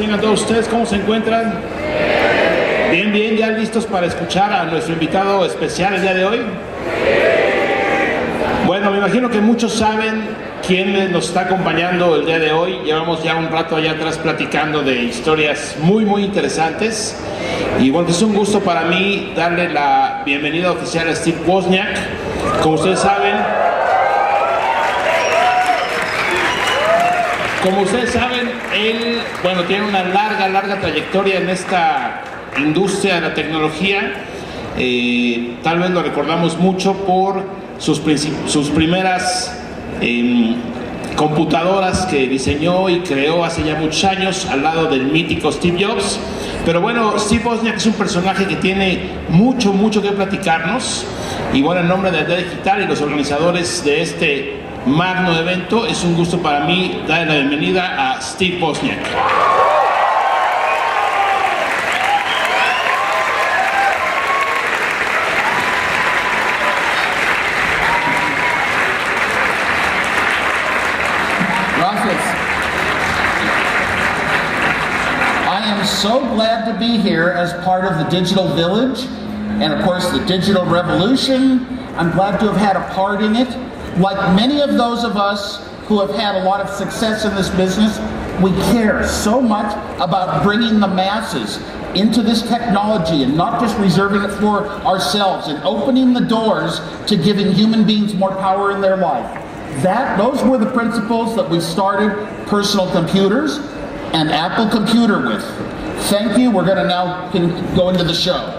tengan todos ustedes, ¿cómo se encuentran? Bien, bien, ¿ya listos para escuchar a nuestro invitado especial el día de hoy? Bueno, me imagino que muchos saben quién nos está acompañando el día de hoy. Llevamos ya un rato allá atrás platicando de historias muy, muy interesantes. Y bueno, es un gusto para mí darle la bienvenida oficial a Steve Wozniak. Como ustedes saben, él, bueno, tiene una larga trayectoria en esta industria de la tecnología. Tal vez lo recordamos mucho por sus primeras computadoras que diseñó y creó hace ya muchos años al lado del mítico Steve Jobs. Pero bueno, Steve Wozniak es un personaje que tiene mucho que platicarnos. Y bueno, en nombre de ALDEA Digital y los organizadores de este magno evento, es un gusto para mí darle la bienvenida a Steve Wozniak. Gracias. I am so glad to be here as part of the digital village and of course the digital revolution. I'm glad to have had a part in it. Like many of those of us who have had a lot of success in this business, we care so much about bringing the masses into this technology and not just reserving it for ourselves and opening the doors to giving human beings more power in their life. Those were the principles that we started Personal Computers and Apple Computer with. Thank you. We're going to now go into the show.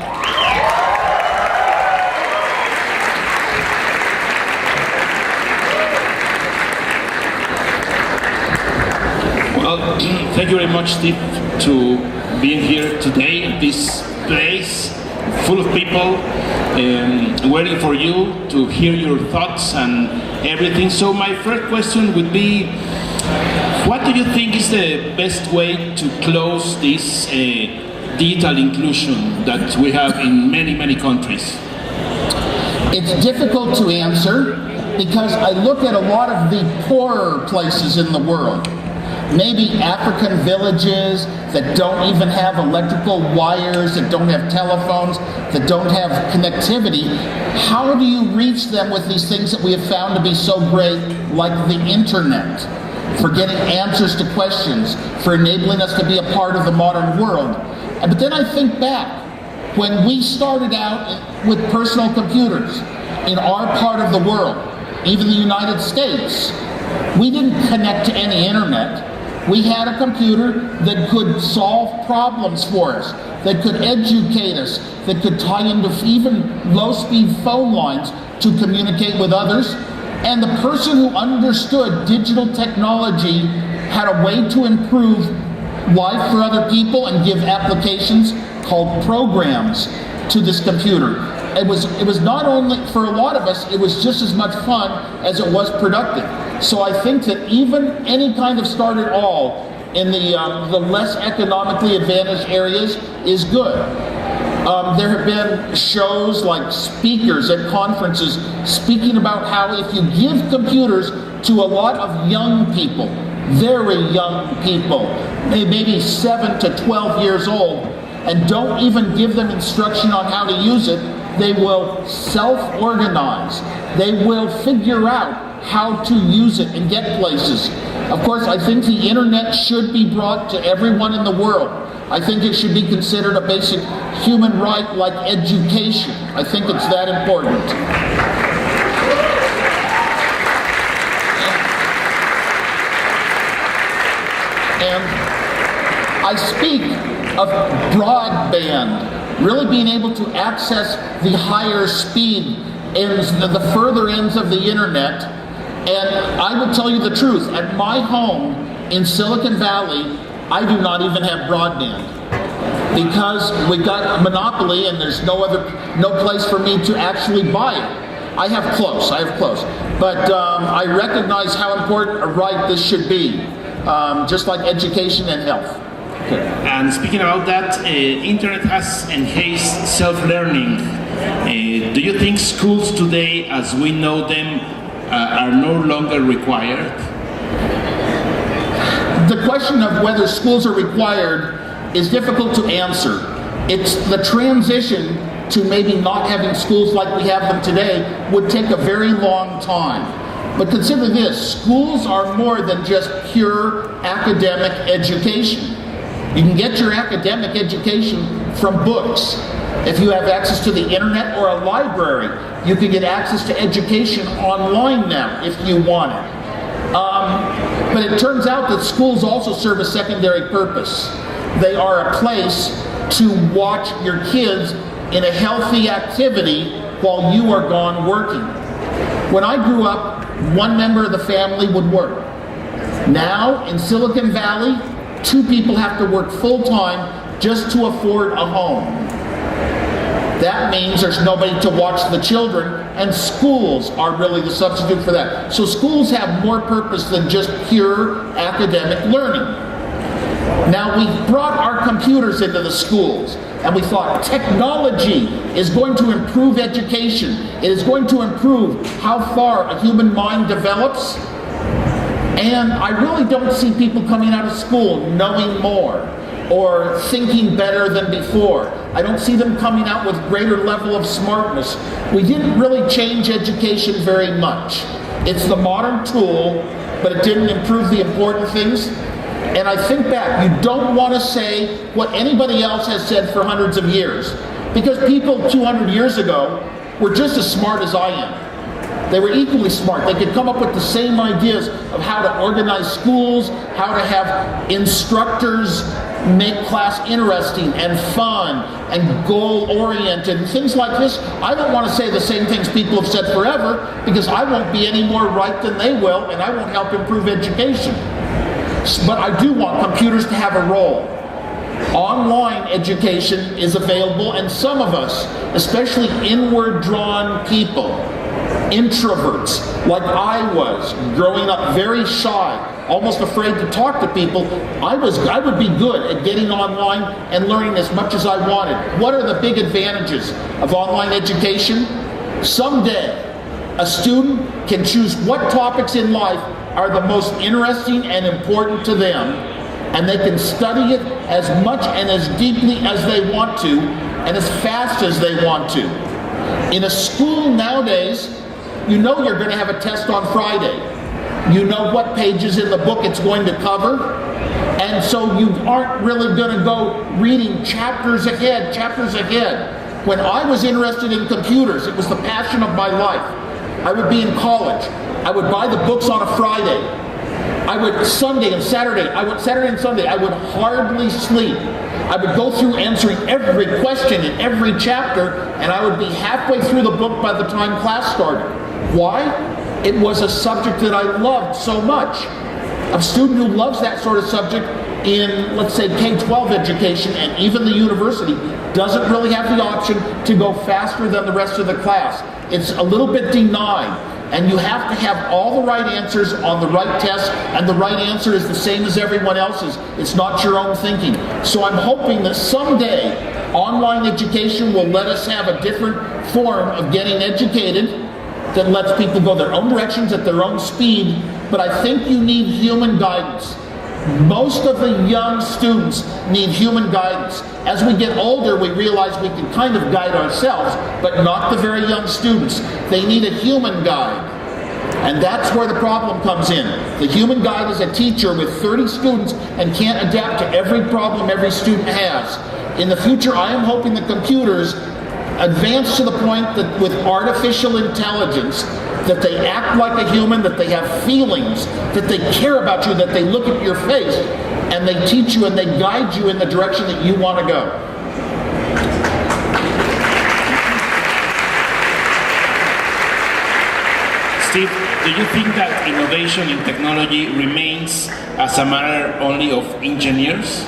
Well, thank you very much, Steve, to being here today in this place full of people waiting for you to hear your thoughts and everything. So my first question would be, what do you think is the best way to close this digital inclusion that we have in many countries? It's difficult to answer because I look at a lot of the poorer places in the world. Maybe African villages that don't even have electrical wires, that don't have telephones, that don't have connectivity. How do you reach them with these things that we have found to be so great, like the internet, for getting answers to questions, for enabling us to be a part of the modern world? But then I think back, when we started out with personal computers in our part of the world, even the United States, we didn't connect to any internet. We had a computer that could solve problems for us, that could educate us, that could tie into even low-speed phone lines to communicate with others. And the person who understood digital technology had a way to improve life for other people and give applications called programs to this computer. It was not only, for a lot of us, it was just as much fun as it was productive. So I think that even any kind of start at all in the less economically advantaged areas is good. There have been shows like speakers at conferences speaking about how if you give computers to a lot of young people, very young people, maybe 7 to 12 years old, and don't even give them instruction on how to use it, they will self-organize. They will figure out how to use it and get places. Of course, I think the internet should be brought to everyone in the world. I think it should be considered a basic human right like education. I think it's that important. And I speak of broadband, really being able to access the higher speed ends, the further ends of the internet. And I will tell you the truth, at my home in Silicon Valley, I do not even have broadband because we've got a monopoly and there's no place for me to actually buy it. I have close, but I recognize how important a right this should be, just like education and health. Okay. And speaking about that, internet has enhanced self-learning. Do you think schools today, as we know them, are no longer required? The question of whether schools are required is difficult to answer. It's the transition to maybe not having schools like we have them today would take a very long time. But consider this, schools are more than just pure academic education. You can get your academic education from books. If you have access to the internet or a library, you can get access to education online now if you want it. But it turns out that schools also serve a secondary purpose. They are a place to watch your kids in a healthy activity while you are gone working. When I grew up, one member of the family would work. Now, in Silicon Valley, 2 people have to work full-time just to afford a home. That means there's nobody to watch the children, and schools are really the substitute for that. So schools have more purpose than just pure academic learning. Now, we brought our computers into the schools, and we thought technology is going to improve education. It is going to improve how far a human mind develops. And I really don't see people coming out of school knowing more or thinking better than before. I don't see them coming out with greater level of smartness. We didn't really change education very much. It's the modern tool, but it didn't improve the important things. And I think back, you don't want to say what anybody else has said for hundreds of years. Because people 200 years ago were just as smart as I am. They were equally smart. They could come up with the same ideas of how to organize schools, how to have instructors make class interesting and fun and goal-oriented and things like this. I don't want to say the same things people have said forever because I won't be any more right than they will and I won't help improve education. But I do want computers to have a role. Online education is available, and some of us, especially inward-drawn people, introverts, like I was, growing up very shy, almost afraid to talk to people, I would be good at getting online and learning as much as I wanted. What are the big advantages of online education? Someday, a student can choose what topics in life are the most interesting and important to them, and they can study it as much and as deeply as they want to, and as fast as they want to. In a school nowadays, you know you're going to have a test on Friday. You know what pages in the book it's going to cover, and so you aren't really going to go reading chapters ahead. When I was interested in computers, it was the passion of my life. I would be in college. I would buy the books on a Friday. Saturday and Sunday, I would hardly sleep. I would go through answering every question in every chapter, and I would be halfway through the book by the time class started. Why? It was a subject that I loved so much. A student who loves that sort of subject in, let's say, K-12 education and even the university doesn't really have the option to go faster than the rest of the class. It's a little bit denied. And you have to have all the right answers on the right test, and the right answer is the same as everyone else's. It's not your own thinking. So I'm hoping that someday online education will let us have a different form of getting educated that lets people go their own directions at their own speed. But I think you need human guidance. Most of the young students need human guidance. As we get older, we realize we can kind of guide ourselves, but not the very young students. They need a human guide. And that's where the problem comes in. The human guide is a teacher with 30 students and can't adapt to every problem every student has. In the future, I am hoping the computers advance to the point that with artificial intelligence, that they act like a human, that they have feelings, that they care about you, that they look at your face, and they teach you and they guide you in the direction that you want to go. Steve, do you think that innovation in technology remains as a matter only of engineers?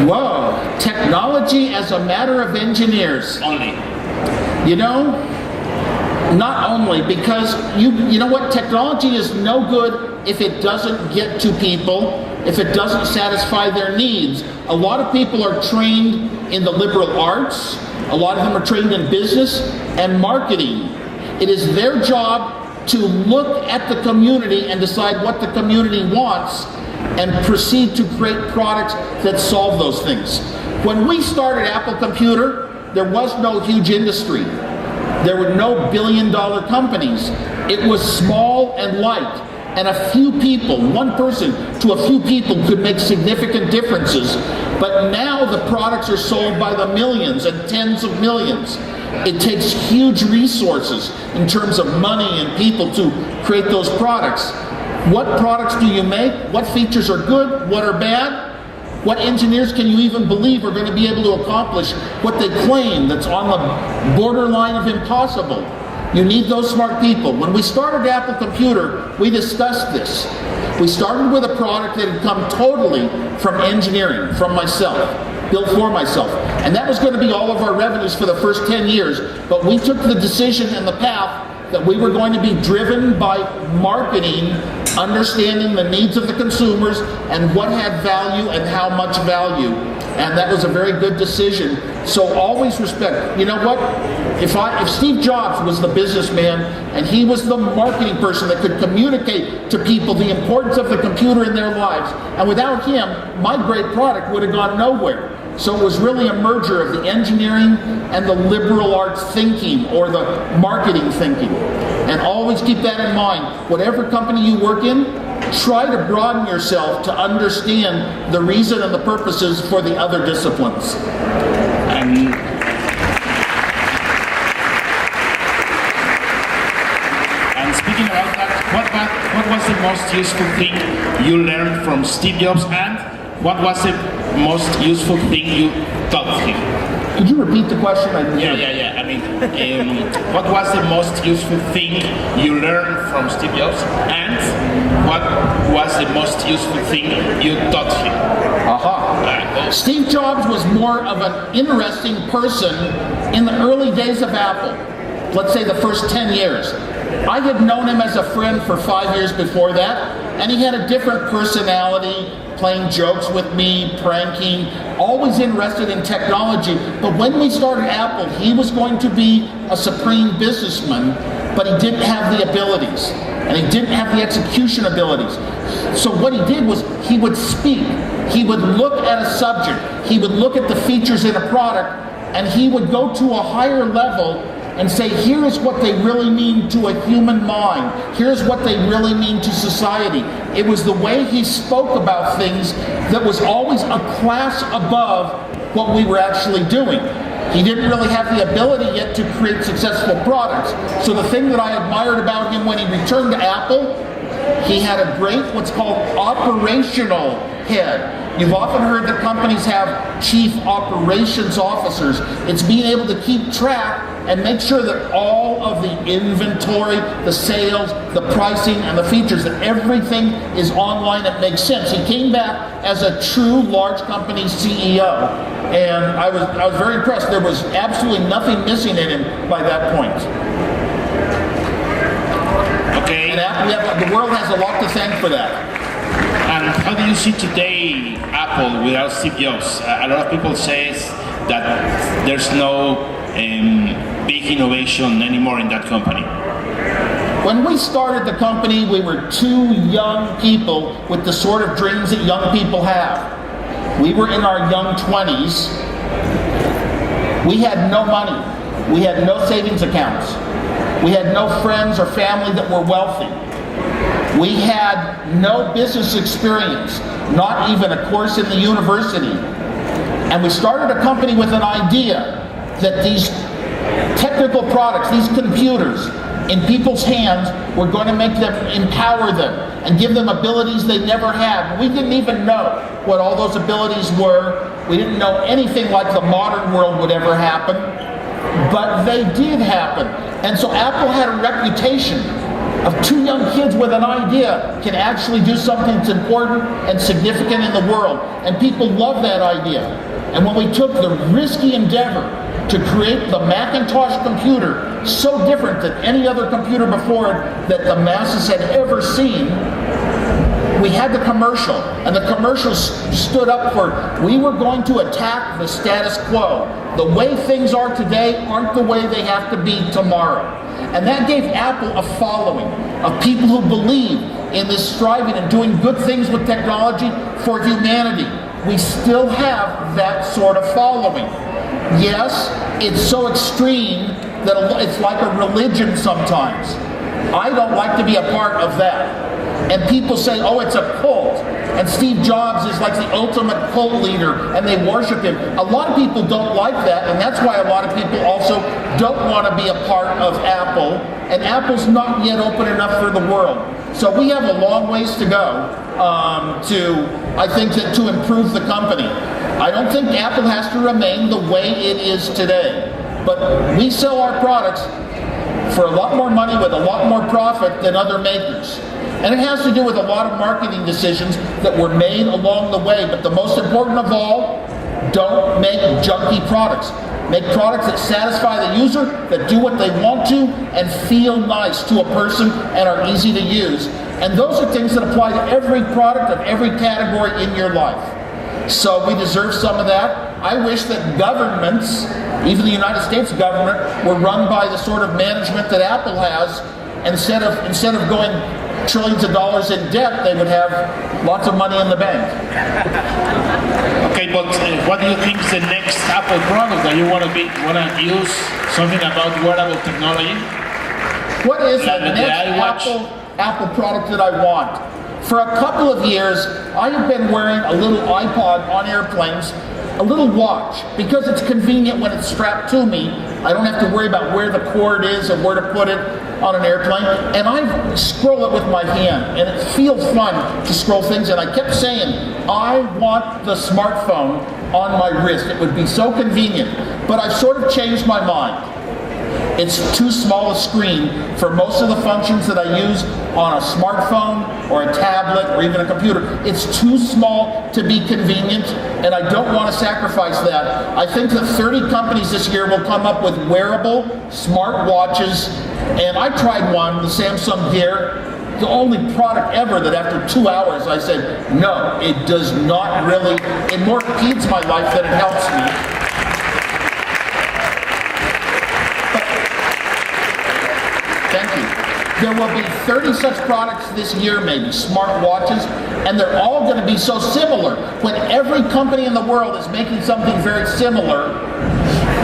Whoa, technology as a matter of engineers. Only. You know, not only, because you know what, technology is no good if it doesn't get to people, if it doesn't satisfy their needs. A lot of people are trained in the liberal arts, a lot of them are trained in business and marketing. It is their job to look at the community and decide what the community wants and proceed to create products that solve those things. When we started Apple Computer, there was no huge industry. There were no billion-dollar companies. It was small and light. And a few people, one person to a few people, could make significant differences. But now the products are sold by the millions and tens of millions. It takes huge resources in terms of money and people to create those products. What products do you make? What features are good? What are bad? What engineers can you even believe are going to be able to accomplish what they claim that's on the borderline of impossible? You need those smart people. When we started Apple Computer, we discussed this. We started with a product that had come totally from engineering, from myself, built for myself. And that was going to be all of our revenues for the first 10 years. But we took the decision and the path that we were going to be driven by marketing, understanding the needs of the consumers and what had value and how much value. And that was a very good decision. So always respect. You know what? If Steve Jobs was the businessman and he was the marketing person that could communicate to people the importance of the computer in their lives, and without him, my great product would have gone nowhere. So it was really a merger of the engineering and the liberal arts thinking, or the marketing thinking. And always keep that in mind. Whatever company you work in, try to broaden yourself to understand the reason and the purposes for the other disciplines. And speaking about that, what was the most useful thing you learned from Steve Jobs, and what was the most useful thing you taught him? Could you repeat the question? Yeah. I mean, what was the most useful thing you learned from Steve Jobs, and what was the most useful thing you taught him? Steve Jobs was more of an interesting person in the early days of Apple. Let's say the first 10 years. I had known him as a friend for 5 years before that, and he had a different personality, playing jokes with me, pranking, always interested in technology. But when we started Apple, he was going to be a supreme businessman, but he didn't have the abilities, and he didn't have the execution abilities. So what he did was he would speak, he would look at a subject, he would look at the features in a product, and he would go to a higher level and say, here's what they really mean to a human mind. Here's what they really mean to society. It was the way he spoke about things that was always a class above what we were actually doing. He didn't really have the ability yet to create successful products. So the thing that I admired about him when he returned to Apple, he had a great, what's called operational head. You've often heard that companies have chief operations officers. It's being able to keep track and make sure that all of the inventory, the sales, the pricing, and the features, that everything is online that makes sense. He came back as a true large company CEO, and I was very impressed. There was absolutely nothing missing in him by that point. Okay. And the world has a lot to thank for that. And how do you see today Apple without Steve Jobs? A lot of people say that there's no big innovation anymore in that company. When we started the company, we were two young people with the sort of dreams that young people have. We were in our young 20s. We had no money. We had no savings accounts. We had no friends or family that were wealthy. We had no business experience, not even a course in the university. And we started a company with an idea that these technical products, these computers in people's hands, were going to make them, empower them, and give them abilities they never had. We didn't even know what all those abilities were. We didn't know anything like the modern world would ever happen, but they did happen. And so Apple had a reputation of two young kids with an idea can actually do something that's important and significant in the world. And people love that idea. And when we took the risky endeavor to create the Macintosh computer, so different than any other computer before it that the masses had ever seen, we had the commercial. And the commercial stood up for, we were going to attack the status quo. The way things are today aren't the way they have to be tomorrow. And that gave Apple a following of people who believe in this striving and doing good things with technology for humanity. We still have that sort of following. Yes, it's so extreme that it's like a religion sometimes. I don't like to be a part of that. And people say, oh, it's a cult. And Steve Jobs is like the ultimate cult leader, and they worship him. A lot of people don't like that, and that's why a lot of people also don't want to be a part of Apple. And Apple's not yet open enough for the world. So we have a long ways to go to improve the company. I don't think Apple has to remain the way it is today. But we sell our products for a lot more money with a lot more profit than other makers. And it has to do with a lot of marketing decisions that were made along the way. But the most important of all, don't make junky products. Make products that satisfy the user, that do what they want to, and feel nice to a person and are easy to use. And those are things that apply to every product of every category in your life. So we deserve some of that. I wish that governments, even the United States government, were run by the sort of management that Apple has. Instead of going trillions of dollars in debt, they would have lots of money in the bank. Okay, but what do you think is the next Apple product that you want to use? Something about wearable technology? What is the next Apple product that I want? For a couple of years, I have been wearing a little iPod on airplanes, a little watch, because it's convenient when it's strapped to me. I don't have to worry about where the cord is and where to put it on an airplane. And I scroll it with my hand, and it feels fun to scroll things. And I kept saying, I want the smartphone on my wrist. It would be so convenient. But I've sort of changed my mind. It's too small a screen for most of the functions that I use on a smartphone or a tablet or even a computer. It's too small to be convenient, and I don't want to sacrifice that. I think that 30 companies this year will come up with wearable smart watches, and I tried one, the Samsung Gear, the only product ever that after 2 hours I said, no, it does not really, it more impedes my life than it helps me. There will be 30 such products this year, maybe, smart watches, and they're all going to be so similar. When every company in the world is making something very similar,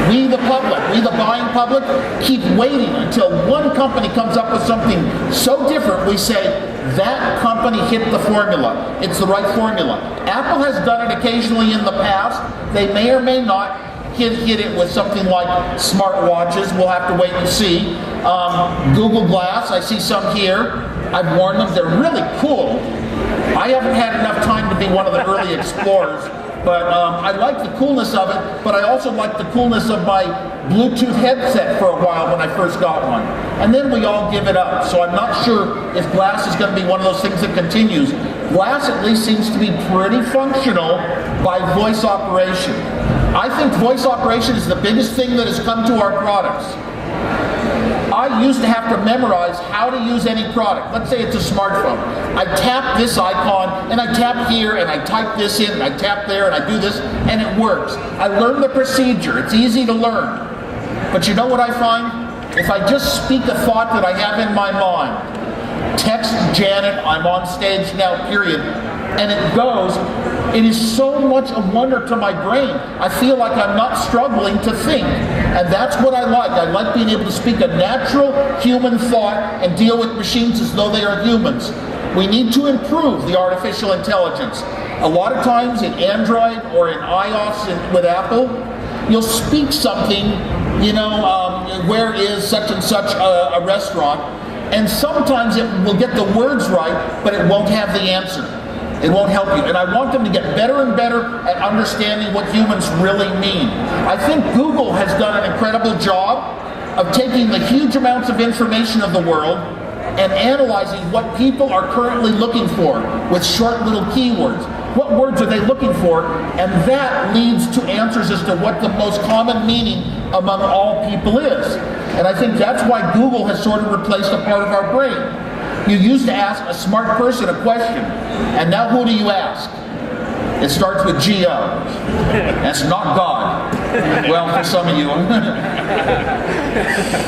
we the public, we the buying public, keep waiting until one company comes up with something so different, we say, that company hit the formula. It's the right formula. Apple has done it occasionally in the past. They may or may not hit it with something like smart watches. We'll have to wait and see. Google Glass, I see some here. I've worn them. They're really cool. I haven't had enough time to be one of the early explorers, but I like the coolness of it, but I also like the coolness of my Bluetooth headset for a while when I first got one. And then we all give it up, so I'm not sure if Glass is going to be one of those things that continues. Glass at least seems to be pretty functional by voice operation. I think voice operation is the biggest thing that has come to our products. I used to have to memorize how to use any product. Let's say it's a smartphone. I tap this icon, and I tap here, and I type this in, and I tap there, and I do this, and it works. I learned the procedure. It's easy to learn. But you know what I find? If I just speak a thought that I have in my mind, text Janet, I'm on stage now, period, and it goes, it is so much a wonder to my brain. I feel like I'm not struggling to think. And that's what I like. I like being able to speak a natural human thought and deal with machines as though they are humans. We need to improve the artificial intelligence. A lot of times in Android or in iOS with Apple, you'll speak something, where is such and such a restaurant, and sometimes it will get the words right, but it won't have the answer. It won't help you. And I want them to get better and better at understanding what humans really mean. I think Google has done an incredible job of taking the huge amounts of information of the world and analyzing what people are currently looking for with short little keywords. What words are they looking for? And that leads to answers as to what the most common meaning among all people is. And I think that's why Google has sort of replaced a part of our brain. You used to ask a smart person a question, and now who do you ask? It starts with G-O. That's not God. Well, for some of you.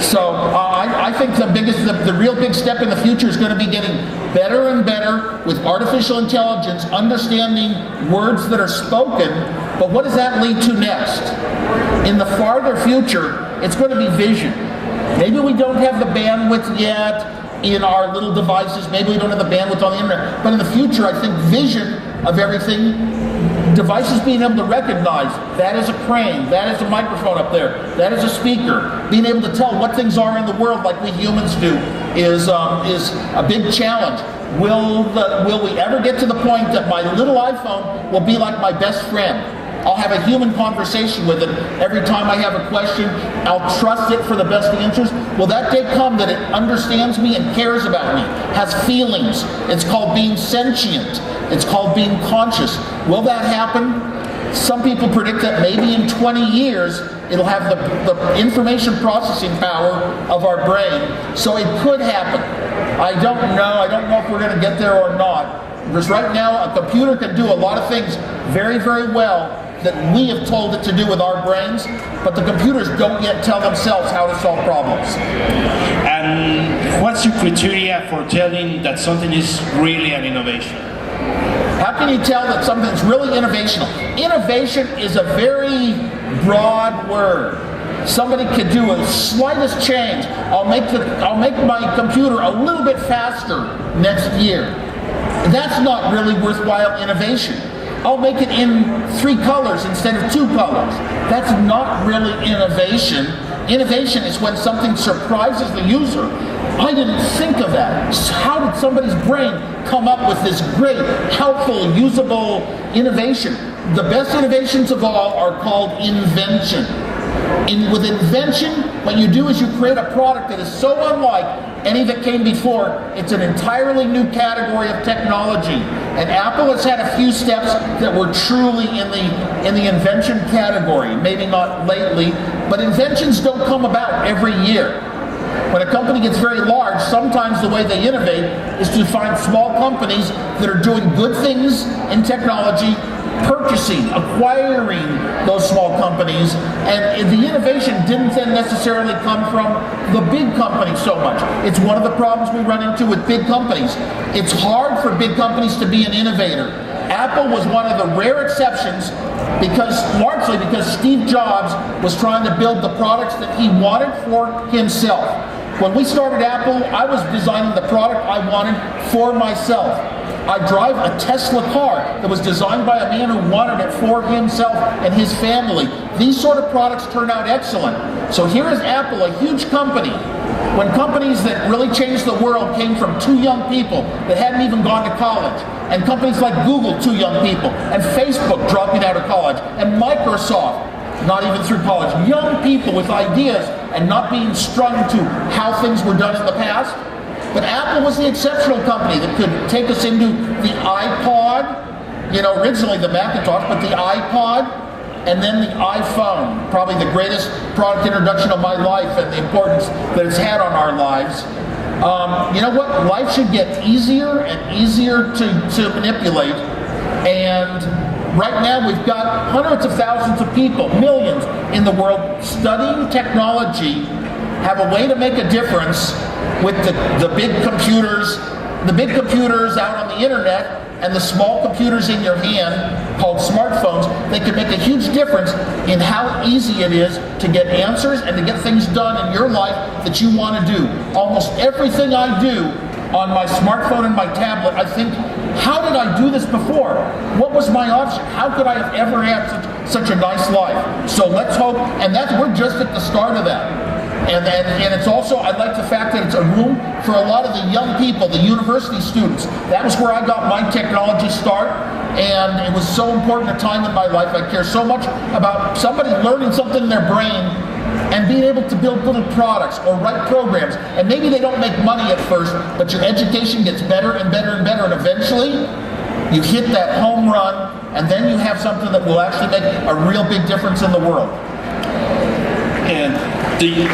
So I think the real big step in the future is going to be getting better and better with artificial intelligence, understanding words that are spoken, but what does that lead to next? In the farther future, it's going to be vision. Maybe we don't have the bandwidth yet in our little devices, maybe we don't have the bandwidth on the internet, but in the future I think vision of everything, devices being able to recognize that is a crane, that is a microphone up there, that is a speaker, being able to tell what things are in the world like we humans do is a big challenge. Will we ever get to the point that my little iPhone will be like my best friend? I'll have a human conversation with it every time I have a question. I'll trust it for the best answers. Will that day come that it understands me and cares about me, has feelings? It's called being sentient. It's called being conscious. Will that happen? Some people predict that maybe in 20 years it'll have the information processing power of our brain. So it could happen. I don't know. I don't know if we're going to get there or not. Because right now a computer can do a lot of things very, very well that we have told it to do with our brains, but the computers don't yet tell themselves how to solve problems. And what's your criteria for telling that something is really an innovation? How can you tell that something's really innovational? Innovation is a very broad word. Somebody could do a slightest change. I'll make my computer a little bit faster next year. That's not really worthwhile innovation. I'll make it in 3 colors instead of 2 colors. That's not really innovation. Innovation is when something surprises the user. I didn't think of that. How did somebody's brain come up with this great, helpful, usable innovation? The best innovations of all are called invention. With invention, what you do is you create a product that is so unlike any that came before. It's an entirely new category of technology. And Apple has had a few steps that were truly in the invention category. Maybe not lately, but inventions don't come about every year. When a company gets very large, sometimes the way they innovate is to find small companies that are doing good things in technology, purchasing, acquiring those small companies, and the innovation didn't then necessarily come from the big companies so much. It's one of the problems we run into with big companies. It's hard for big companies to be an innovator. Apple was one of the rare exceptions largely because Steve Jobs was trying to build the products that he wanted for himself. When we started Apple, I was designing the product I wanted for myself. I drive a Tesla car that was designed by a man who wanted it for himself and his family. These sort of products turn out excellent. So here is Apple, a huge company. When companies that really changed the world came from 2 young people that hadn't even gone to college, and companies like Google, 2 young people, and Facebook dropping out of college, and Microsoft, not even through college, young people with ideas and not being strung to how things were done in the past. But Apple was the exceptional company that could take us into the iPod, originally the Macintosh, but the iPod, and then the iPhone, probably the greatest product introduction of my life and the importance that it's had on our lives. You know what? Life should get easier and easier to manipulate, and right now we've got hundreds of thousands of people, millions in the world studying technology, have a way to make a difference with the big computers out on the internet and the small computers in your hand called smartphones. They can make a huge difference in how easy it is to get answers and to get things done in your life that you want to do. Almost everything I do on my smartphone and my tablet, I think, how did I do this before? What was my option? How could I have ever had such a nice life? So let's hope, and we're just at the start of that. And it's also, I like the fact that it's a room for a lot of the young people, the university students. That was where I got my technology start, and it was so important a time in my life. I care so much about somebody learning something in their brain and being able to build little products or write programs. And maybe they don't make money at first, but your education gets better and better and better, and eventually you hit that home run, and then you have something that will actually make a real big difference in the world. And do you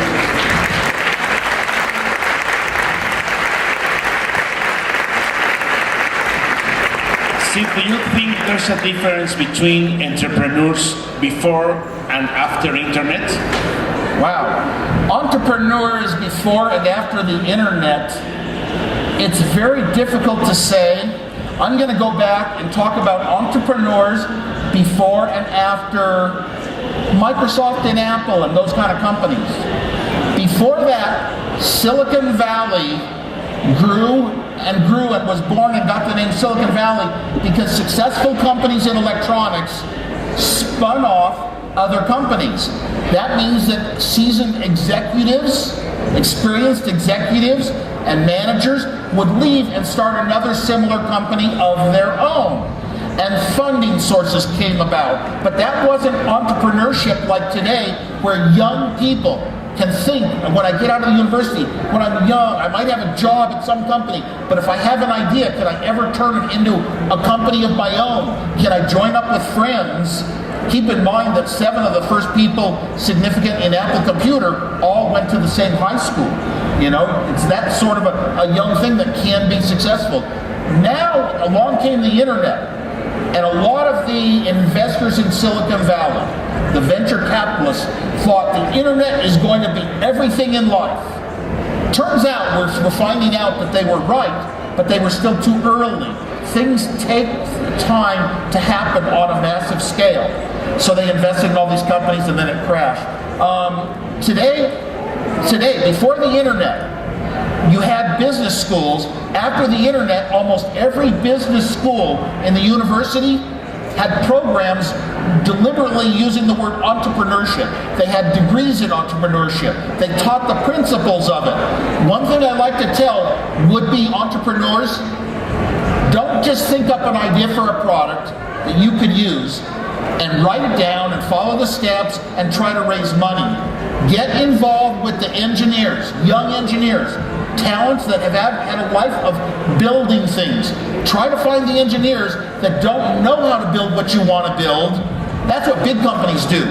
think there's a difference between entrepreneurs before and after internet? Wow. Entrepreneurs before and after the internet, it's very difficult to say. I'm going to go back and talk about entrepreneurs before and after Microsoft and Apple and those kind of companies. Before that, Silicon Valley grew and grew and was born and got the name Silicon Valley because successful companies in electronics spun off other companies. That means that seasoned executives, experienced executives and managers would leave and start another similar company of their own. And funding sources came about. But that wasn't entrepreneurship like today, where young people can think, when I get out of the university, when I'm young, I might have a job at some company, but if I have an idea, can I ever turn it into a company of my own? Can I join up with friends? Keep in mind that 7 of the first people significant in Apple Computer all went to the same high school. You know, it's that sort of a young thing that can be successful. Now, along came the internet, and a lot of the investors in Silicon Valley, the venture capitalists, thought the internet is going to be everything in life. Turns out we're finding out that they were right, but they were still too early. Things take time to happen on a massive scale. So they invested in all these companies and then it crashed. Today, before the internet, you had business schools. After the internet, almost every business school in the university had programs deliberately using the word entrepreneurship. They had degrees in entrepreneurship. They taught the principles of it. One thing I like to tell would-be entrepreneurs, don't just think up an idea for a product that you could use and write it down and follow the steps and try to raise money. Get involved with the engineers, young engineers, talents that have had a life of building things. Try to find the engineers that don't know how to build what you want to build. That's what big companies do.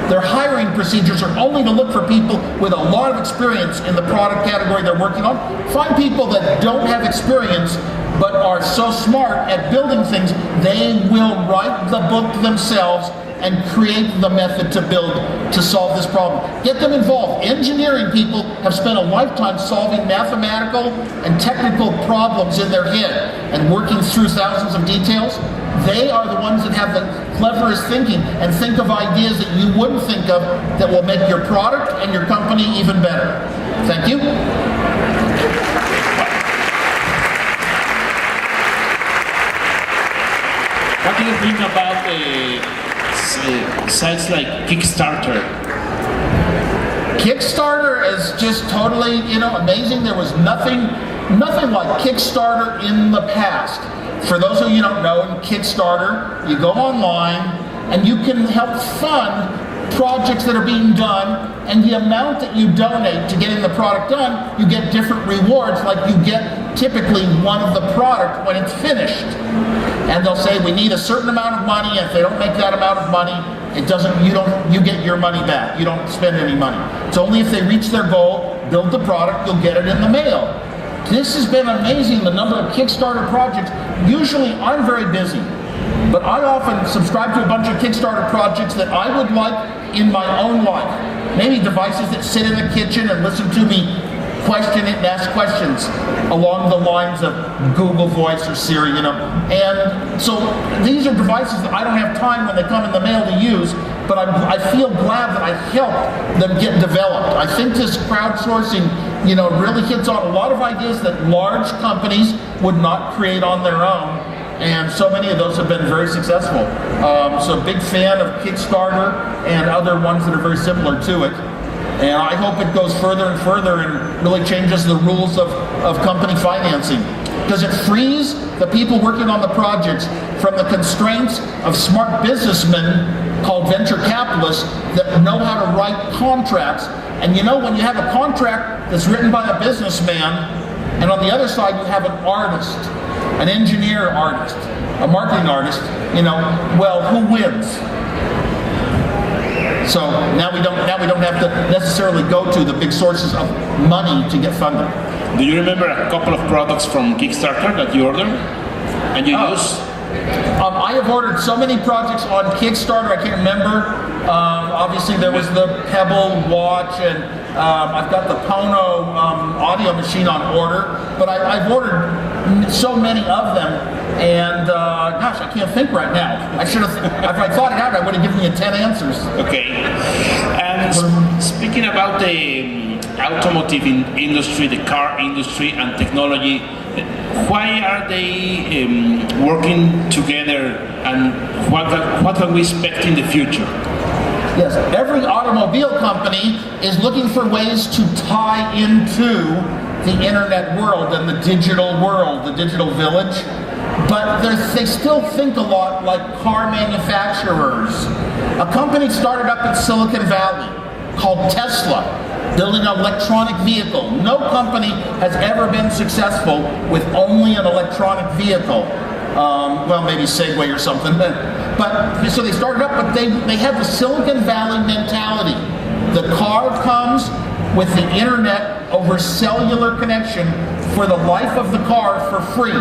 Their hiring procedures are only to look for people with a lot of experience in the product category they're working on. Find people that don't have experience but are so smart at building things, they will write the book themselves and create the method to solve this problem. Get them involved. Engineering people have spent a lifetime solving mathematical and technical problems in their head and working through thousands of details. They are the ones that have the cleverest thinking and think of ideas that you wouldn't think of that will make your product and your company even better. Thank you. What do you think about sites like Kickstarter? Kickstarter is just totally, amazing. There was nothing like Kickstarter in the past. For those of you who don't know, in Kickstarter, you go online and you can help fund projects that are being done, and the amount that you donate to getting the product done, you get different rewards, like you get typically one of the product when it's finished. And they'll say, we need a certain amount of money, and if they don't make that amount of money, you get your money back. You don't spend any money. It's only if they reach their goal, build the product, you'll get it in the mail. This has been amazing, the number of Kickstarter projects. Usually I'm very busy, but I often subscribe to a bunch of Kickstarter projects that I would like in my own life. Maybe devices that sit in the kitchen and listen to me question it and ask questions along the lines of Google Voice or Siri, And so these are devices that I don't have time when they come in the mail to use, but I feel glad that I helped them get developed. I think this crowdsourcing, really hits on a lot of ideas that large companies would not create on their own. And so many of those have been very successful. So big fan of Kickstarter and other ones that are very similar to it. And I hope it goes further and further and really changes the rules of company financing. Because it frees the people working on the projects from the constraints of smart businessmen called venture capitalists that know how to write contracts. And when you have a contract that's written by a businessman, and on the other side you have an artist, an engineer artist, a marketing artist, well, who wins? So now we don't have to necessarily go to the big sources of money to get funded. Do you remember a couple of products from Kickstarter that you ordered and you used? I have ordered so many projects on Kickstarter, I can't remember. Obviously, there was the Pebble watch, and I've got the Pono audio machine on order. But I've ordered so many of them, and gosh, I can't think right now. I should have. If I thought it out, I would have given you 10 answers. Okay. And speaking about the automotive industry, the car industry, and technology, why are they working together, and what can we expect in the future? Yes, every automobile company is looking for ways to tie into the internet world and the digital world, the digital village, but they still think a lot like car manufacturers. A company started up in Silicon Valley called Tesla, building an electronic vehicle. No company has ever been successful with only an electronic vehicle. Well, maybe Segway or something. But so they started up, but they have the Silicon Valley mentality. The car comes with the internet over cellular connection for the life of the car for free.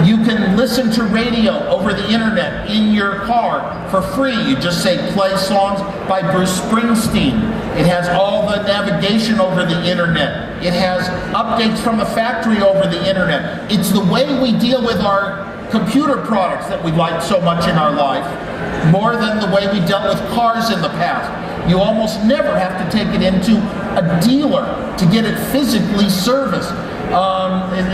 You can listen to radio over the internet in your car for free. You just say play songs by Bruce Springsteen. It has all the navigation over the internet. It has updates from the factory over the internet. It's the way we deal with our computer products that we like so much in our life, more than the way we dealt with cars in the past. You almost never have to take it into a dealer to get it physically serviced.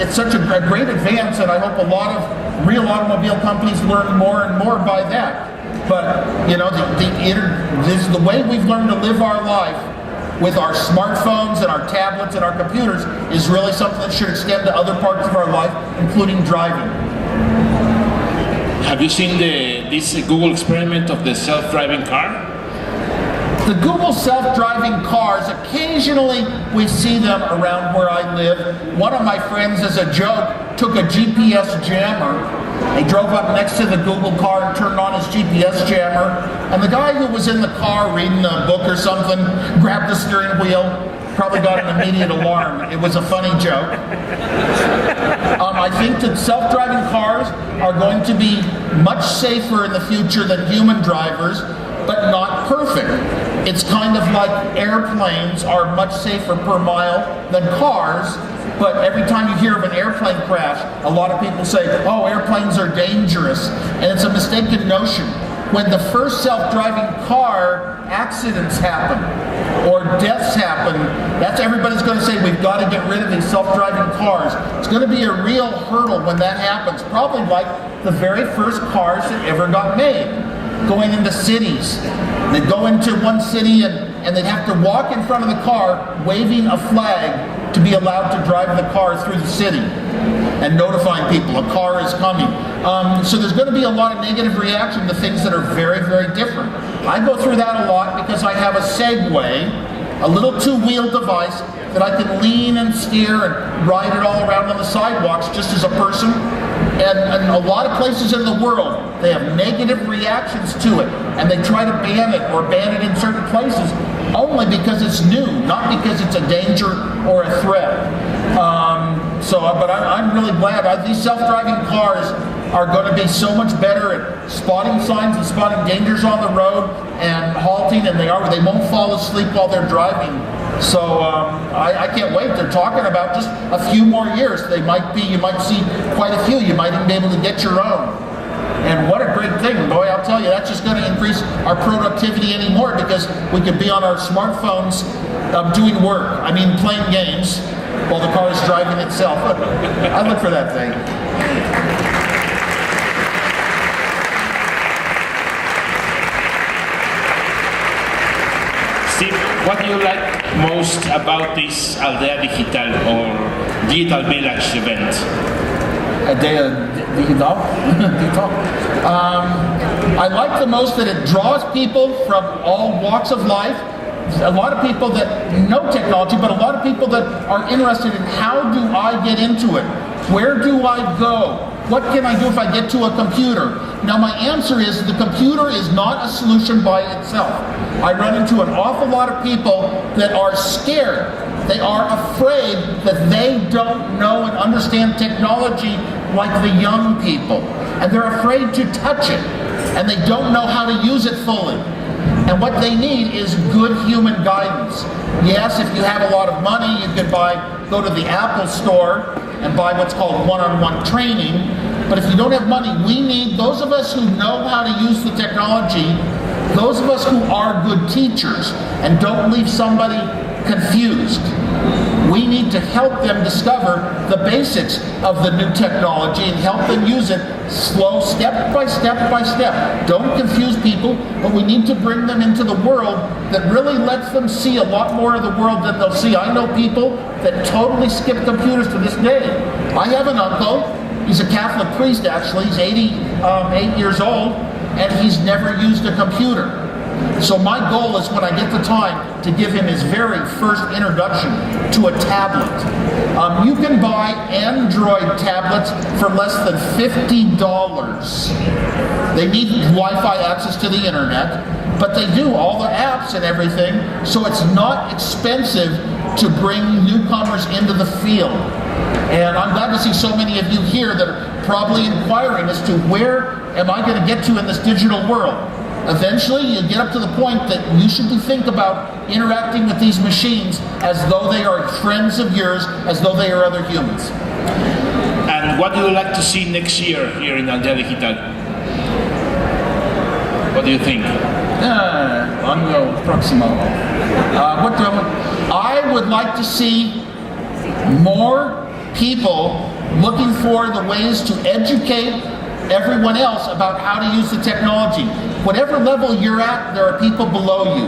It's such a great advance, and I hope a lot of real automobile companies learn more and more by that. But you know, this is the way we've learned to live our life with our smartphones and our tablets and our computers is really something that should extend to other parts of our life, including driving. Have you seen this Google experiment of the self-driving car? The Google self-driving cars, occasionally we see them around where I live. One of my friends, as a joke, took a GPS jammer. He drove up next to the Google car and turned on his GPS jammer. And the guy who was in the car reading a book or something grabbed the steering wheel, probably got an immediate alarm. It was a funny joke. I think that self-driving cars are going to be much safer in the future than human drivers, but not perfect. It's kind of like airplanes are much safer per mile than cars, but every time you hear of an airplane crash, a lot of people say, oh, airplanes are dangerous, and it's a mistaken notion. When the first self-driving car accidents happen or deaths happen, that's everybody's going to say we've got to get rid of these self-driving cars. It's going to be a real hurdle when that happens, probably like the very first cars that ever got made, going into cities. They'd go into one city and they'd have to walk in front of the car waving a flag to be allowed to drive the car through the city and notifying people a car is coming. So there's going to be a lot of negative reaction to things that are very, very different. I go through that a lot because I have a Segway, a little two-wheel device that I can lean and steer and ride it all around on the sidewalks just as a person. And a lot of places in the world, they have negative reactions to it, and they try to ban it or ban it in certain places only because it's new, not because it's a danger or a threat. But I'm really glad. These self-driving cars are going to be so much better at spotting signs and spotting dangers on the road and halting, and they won't fall asleep while they're driving. So I can't wait. They're talking about just a few more years. You might see quite a few. You might even be able to get your own. And what a great thing. Boy, I'll tell you, that's just going to increase our productivity anymore because we could be on our smartphones doing work. I mean, playing games while the car is driving itself. I look for that thing. Steve, what do you like most about this ALDEA Digital or Digital Village event? ALDEA Digital? I like the most that it draws people from all walks of life. A lot of people that know technology, but a lot of people that are interested in how do I get into it? Where do I go? What can I do if I get to a computer? Now my answer is the computer is not a solution by itself. I run into an awful lot of people that are scared. They are afraid that they don't know and understand technology like the young people. And they're afraid to touch it. And they don't know how to use it fully. And what they need is good human guidance. Yes, if you have a lot of money, you can go to the Apple store and buy what's called one-on-one training. But if you don't have money, we need those of us who know how to use the technology, those of us who are good teachers and don't leave somebody confused. We need to help them discover the basics of the new technology and help them use it slow, step by step by step. Don't confuse people, but we need to bring them into the world that really lets them see a lot more of the world than they'll see. I know people that totally skip computers to this day. I have an uncle, he's a Catholic priest actually, he's 88 years old, and he's never used a computer. So my goal is when I get the time to give him his very first introduction to a tablet. You can buy Android tablets for less than $50. They need Wi-Fi access to the internet, but they do all the apps and everything, so it's not expensive to bring newcomers into the field. And I'm glad to see so many of you here that are probably inquiring as to where am I going to get to in this digital world. Eventually, you get up to the point that you should think about interacting with these machines as though they are friends of yours, as though they are other humans. And what do you like to see next year here in ALDEA Digital? What do you think? Año próximo. I would like to see more people looking for the ways to educate everyone else about how to use the technology. Whatever level you're at, there are people below you.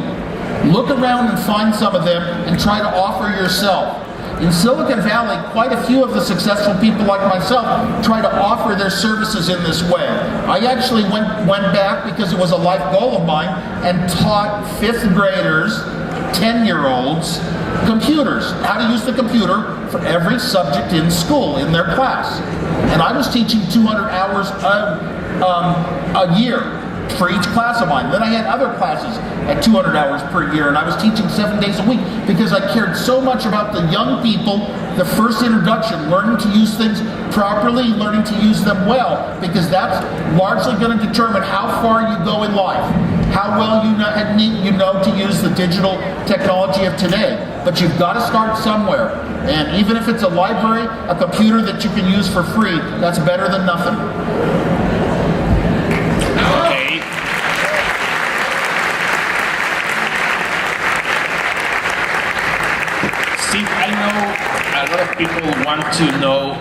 Look around and find some of them and try to offer yourself. In Silicon Valley, quite a few of the successful people like myself try to offer their services in this way. I actually went back because it was a life goal of mine and taught 5th graders, 10-year-olds, computers, how to use the computer for every subject in school, in their class. And I was teaching 200 hours a year for each class of mine. Then I had other classes at 200 hours per year, and I was teaching 7 days a week because I cared so much about the young people, the first introduction, learning to use things properly, learning to use them well, because that's largely going to determine how far you go in life, how well you know to use the digital technology of today. But you've got to start somewhere. And even if it's a library, a computer that you can use for free, that's better than nothing. Okay. Steve, I know a lot of people want to know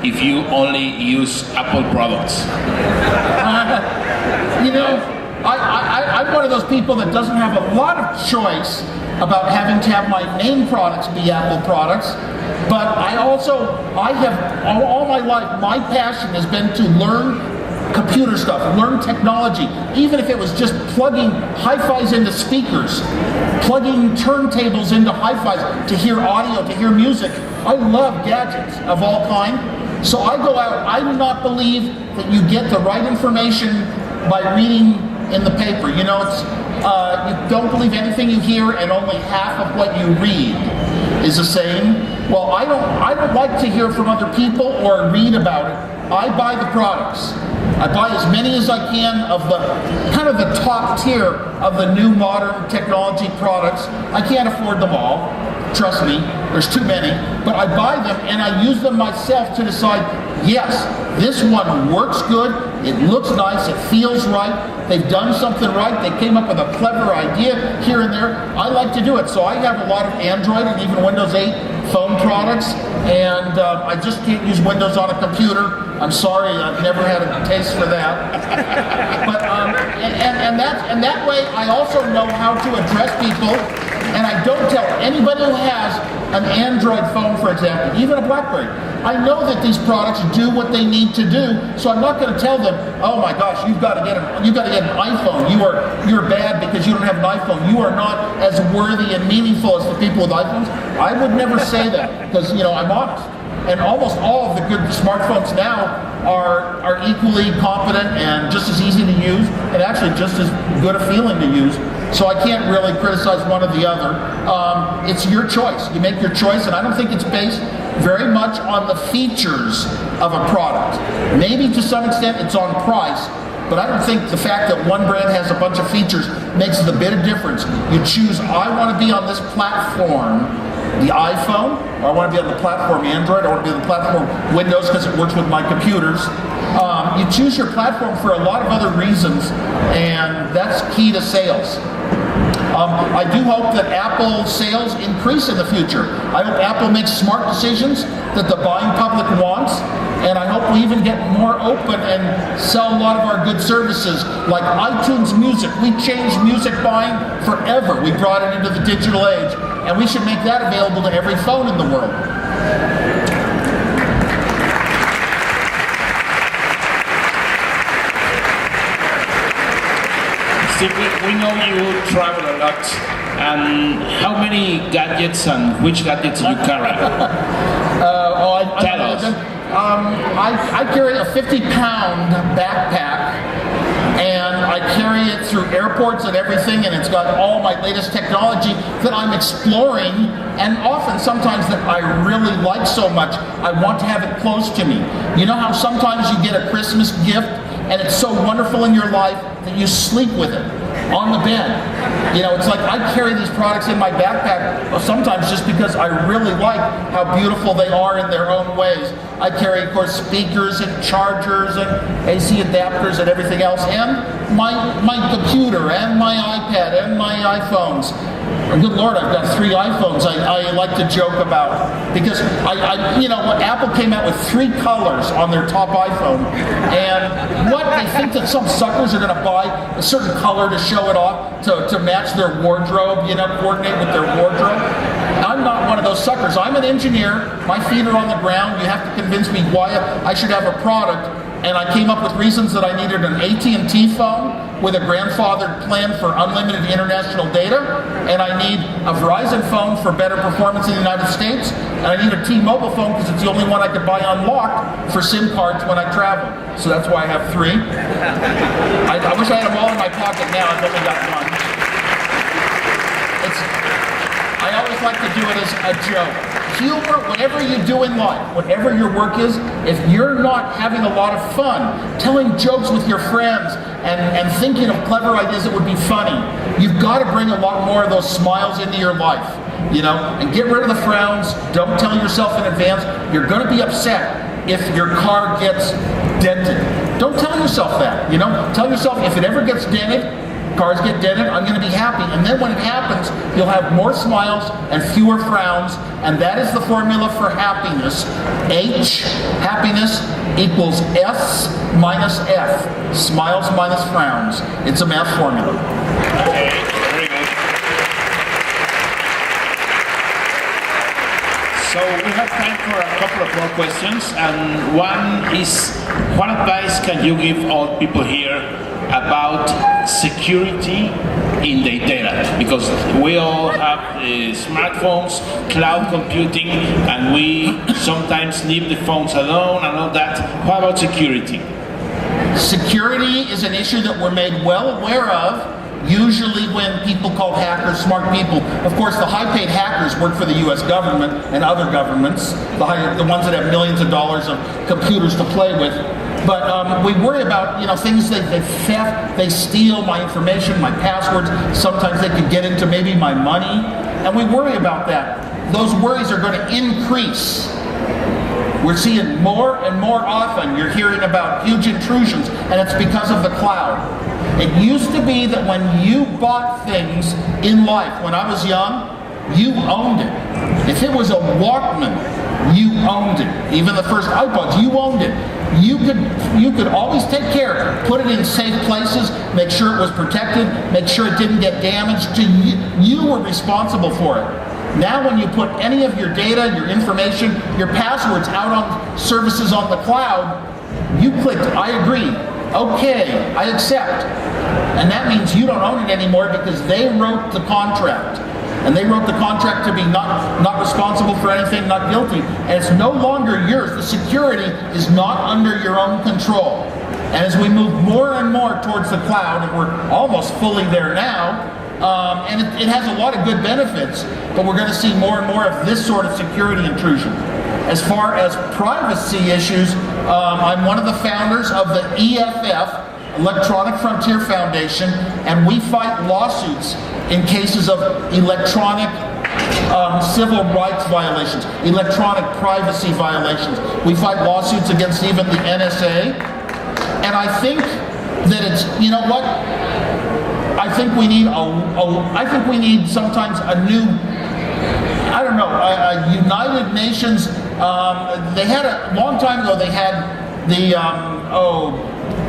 if you only use Apple products. I'm one of those people that doesn't have a lot of choice about having to have my main products be Apple products, but I have all my life, my passion has been to learn computer stuff, learn technology, even if it was just plugging hi-fis into speakers, plugging turntables into hi-fis to hear audio, to hear music. I love gadgets of all kind, so I go out. I do not believe that you get the right information by reading in the paper. You don't believe anything you hear, and only half of what you read is the same. Well, I don't like to hear from other people or read about it. I buy the products. I buy as many as I can of the kind of the top tier of the new modern technology products. I can't afford them all. Trust me, there's too many. But I buy them and I use them myself to decide, yes, this one works good, it looks nice, it feels right, they've done something right, they came up with a clever idea here and there. I like to do it. So I have a lot of Android and even Windows 8 phone products, and I just can't use Windows on a computer. I'm sorry, I've never had a taste for that. But and that way I also know how to address people, and I don't tell anybody who has an Android phone, for example, even a BlackBerry. I know that these products do what they need to do, so I'm not going to tell them, oh my gosh, you've got to get an iPhone. You're bad because you don't have an iPhone. You are not as worthy and meaningful as the people with iPhones. I would never say that because I'm honest. And almost all of the good smartphones now are equally competent and just as easy to use, and actually just as good a feeling to use. So I can't really criticize one or the other. It's your choice. You make your choice, and I don't think it's based very much on the features of a product. Maybe to some extent it's on price, but I don't think the fact that one brand has a bunch of features makes the bit of difference. You choose, I want to be on this platform, the iPhone, or I want to be on the platform Android, I want to be on the platform Windows because it works with my computers. You choose your platform for a lot of other reasons, and that's key to sales. I do hope that Apple sales increase in the future. I hope Apple makes smart decisions that the buying public wants, and I hope we even get more open and sell a lot of our good services, like iTunes Music. We changed music buying forever. We brought it into the digital age, and we should make that available to every phone in the world. Steve, we know you travel a lot, and how many gadgets and which gadgets do you carry? Tell us. I carry a 50-pound backpack, and I carry it through airports and everything, and it's got all my latest technology that I'm exploring, and often sometimes that I really like so much, I want to have it close to me. You know how sometimes you get a Christmas gift, and it's so wonderful in your life that you sleep with it on the bed. You know, it's like I carry these products in my backpack sometimes just because I really like how beautiful they are in their own ways. I carry, of course, speakers and chargers and AC adapters and everything else, and my computer and my iPad and my iPhones. And good Lord, I've got 3 iPhones I like to joke about, because you know, when Apple came out with 3 colors on their top iPhone, and what, they think that some suckers are going to buy a certain color to show it off, to match their wardrobe, you know, coordinate with their wardrobe. I'm not one of those suckers. I'm an engineer. My feet are on the ground. You have to convince me why I should have a product. And I came up with reasons that I needed an AT&T phone with a grandfathered plan for unlimited international data, and I need a Verizon phone for better performance in the United States, and I need a T-Mobile phone because it's the only one I could buy unlocked for SIM cards when I travel. So that's why I have 3. I wish I had them all in my pocket now. I've only got 1. I always like to do it as a joke. Humor, whatever you do in life, whatever your work is, if you're not having a lot of fun, telling jokes with your friends and thinking of clever ideas that would be funny, you've got to bring a lot more of those smiles into your life, you know, and get rid of the frowns. Don't tell yourself in advance you're going to be upset if your car gets dented. Don't tell yourself that, you know. Tell yourself if it ever gets dented, cars get dented, I'm going to be happy. And then when it happens, you'll have more smiles and fewer frowns, and that is the formula for happiness. H, happiness, equals S minus F, smiles minus frowns. It's a math formula. Okay, very good. So we have time for a couple of more questions, and one is, what advice can you give all people here about security in the data? Because we all have smartphones, cloud computing, and we sometimes leave the phones alone and all that. What about security? Security is an issue that we're made well aware of, usually when people called hackers smart people. Of course, the high-paid hackers work for the U.S. government and other governments, the ones that have millions of dollars of computers to play with. But we worry about, you know, things they theft, they steal my information, my passwords. Sometimes they could get into maybe my money, and we worry about that. Those worries are going to increase. We're seeing more and more often, you're hearing about huge intrusions, and it's because of the cloud. It used to be that when you bought things in life, when I was young, you owned it. If it was a Walkman, you owned it. Even the first iPods, you owned it. You could always take care, put it in safe places, make sure it was protected, make sure it didn't get damaged. You were responsible for it. Now when you put any of your data, your information, your passwords out on services on the cloud, you clicked, I agree, okay, I accept. And that means you don't own it anymore because they wrote the contract. And they wrote the contract to be not responsible for anything, not guilty. And it's no longer yours. The security is not under your own control. And as we move more and more towards the cloud, and we're almost fully there now, and it has a lot of good benefits, but we're going to see more and more of this sort of security intrusion. As far as privacy issues, I'm one of the founders of the EFF, Electronic Frontier Foundation, and we fight lawsuits in cases of electronic civil rights violations, electronic privacy violations. We fight lawsuits against even the NSA. And I think that it's, you know what? I think we need sometimes a new, I don't know, a United Nations. They had a long time ago. They had the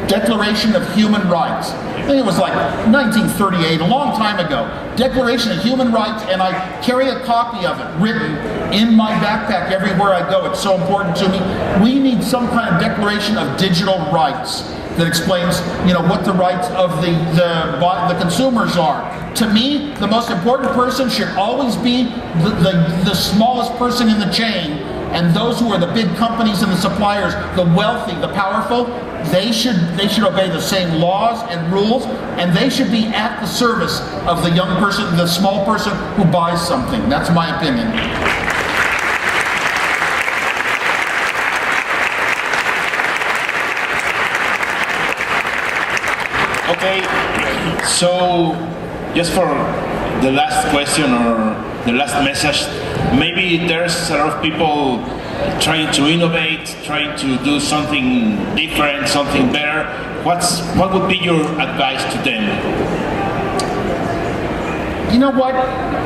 Declaration of Human Rights. I think it was like 1938, a long time ago. Declaration of Human Rights, and I carry a copy of it written in my backpack everywhere I go. It's so important to me. We need some kind of declaration of digital rights that explains, you know, what the rights of the consumers are. To me, the most important person should always be the smallest person in the chain, and those who are the big companies and the suppliers, the wealthy, the powerful, they should obey the same laws and rules, and they should be at the service of the young person, the small person who buys something. That's my opinion. Okay, so just for the last question or the last message, maybe there's a lot of people trying to innovate, trying to do something different, something better. What would be your advice to them? You know what?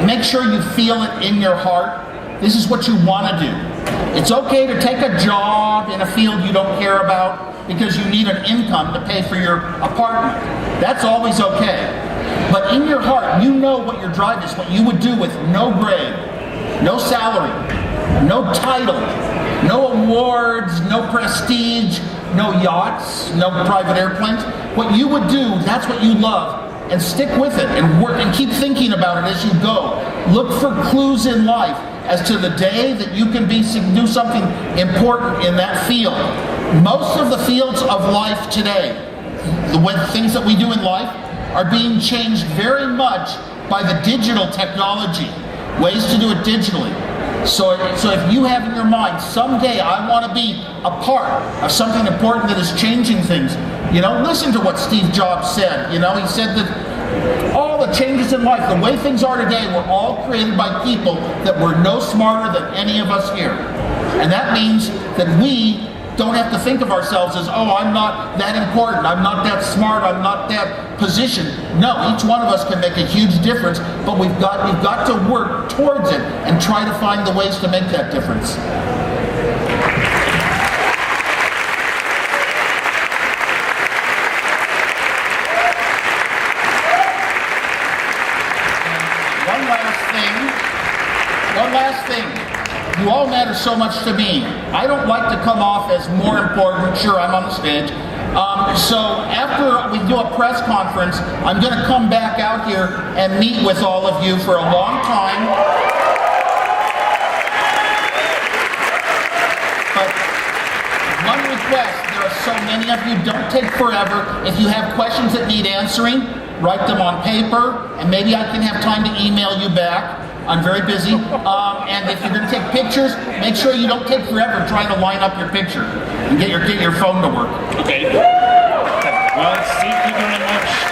Make sure you feel it in your heart. This is what you want to do. It's okay to take a job in a field you don't care about because you need an income to pay for your apartment. That's always okay. But in your heart, you know what your drive is, what you would do with no grade, no salary, no title, no awards, no prestige, no yachts, no private airplanes. What you would do, that's what you love. And stick with it and work and keep thinking about it as you go. Look for clues in life as to the day that you can do something important in that field. Most of the fields of life today, the things that we do in life, are being changed very much by the digital technology, ways to do it digitally. So if you have in your mind, someday I want to be a part of something important that is changing things, you know, listen to what Steve Jobs said. You know, he said that all the changes in life, the way things are today, were all created by people that were no smarter than any of us here. And that means that we don't have to think of ourselves as, oh, I'm not that important, I'm not that smart, I'm not that positioned. No, each one of us can make a huge difference, but we've got to work towards it and try to find the ways to make that difference. One last thing. You all matter so much to me. I don't like to come off as more important. Sure, I'm on the stage. So after we do a press conference, I'm going to come back out here and meet with all of you for a long time. But one request, there are so many of you, don't take forever. If you have questions that need answering, write them on paper, and maybe I can have time to email you back. I'm very busy. And if you're going to take pictures, make sure you don't take forever trying to line up your picture and get your phone to work. Okay. Well, thank you very much.